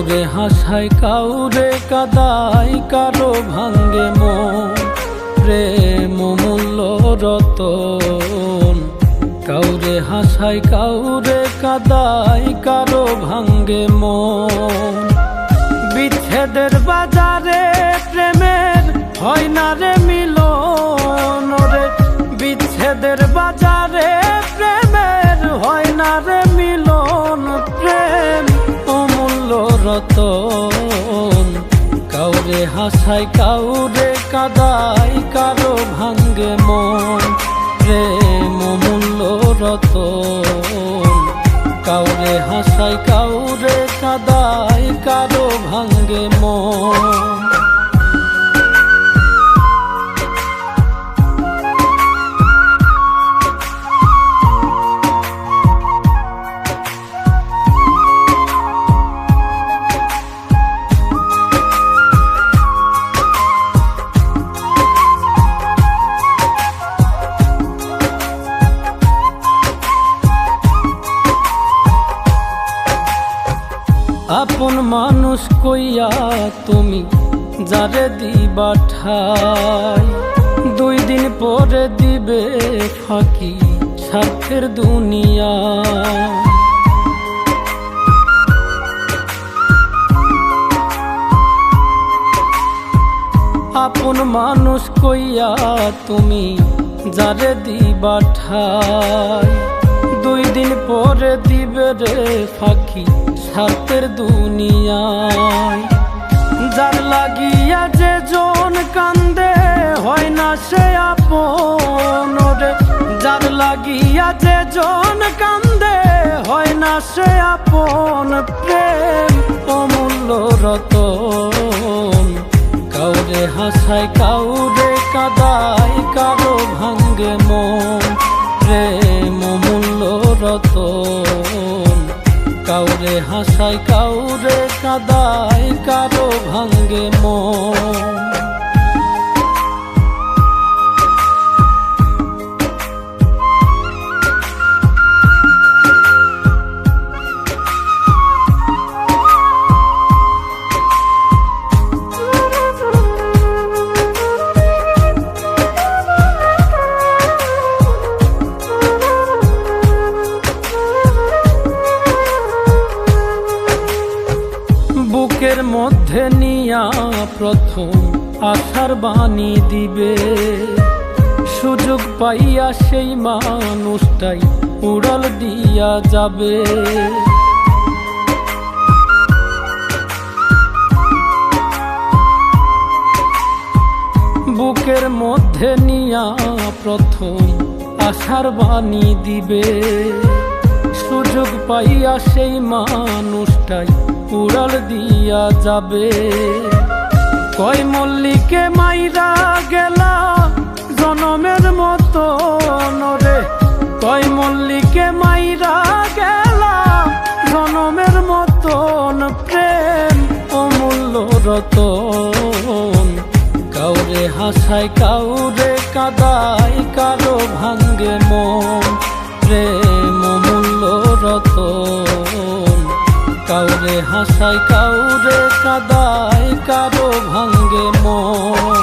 কাউরে হাসায় কাউরে কাদায়, কারো ভাঙ্গে মন। প্রেম মূল্য রতন, কাউরে হাসায় কাউরে কাদায়, কারো ভাঙ্গে মন। বিচ্ছেদের বাজারে প্রেমের হয় না রে মিলন রে, বিচ্ছেদের বাজারে প্রেমের হয় না রে মিলন। প্রেম অমূল্য রতন, কাউরে হাসায় কাউরে কাদায়, কারো ভাঙ্গে মন। প্রেম অমূল্য রতন, কাউরে হাসায় কাউরে কাদায়, কারো ভাঙ্গে মন। আপন মানুষ কইয়া তুমি যারে দিবা ঠাই, 2 দিন পরে দিবে ফাঁকি স্বার্থের দুনিয়া। আপন মানুষ কইয়া তুমি যারে দিবা ঠাই, 2 দিন পরে দিবে রে ফাঁকি স্বার্থের দুনিয়ায়। যার লাগিয়া যে জন কান্দে হয় না সে আপন রে, যার লাগিয়া যে জন কান্দে হয় না সে আপন। প্রেম অমূল্য রতন, কাউরে হাসায় কাউরে কাদায়, কারো ভাঙ্গে মন। প্রেম অমূল্য রতন, কাউরে হাসায় কাউরে কাদায়, কারো ভাঙ্গে মন। বুকের মধ্যে নিয়া প্রথম আশার বাণী দিবে, সুযোগ পাইয়া সেই মানুষটাই উড়াল দিয়া যাবে। বুকের মধ্যে নিয়া প্রথম আশার বাণী দিবে, সুযোগ পাইয়া সেই মানুষটাই উড়াল দিয়া যাবে। কয় মল্লিকে মাইরা গেলা জনমের মতো রে, কয় মল্লিকে মাইরা গেলা জনমের মতন। প্রেম অমূল্য রতন, কাউরে হাসায় কাউরে কাদায়, কারো ভাঙ্গে মন। প্রেম অমূল্য রতন, কাউরে হাসায় কাউরে কাদায়, কারো ভাঙ্গে মন।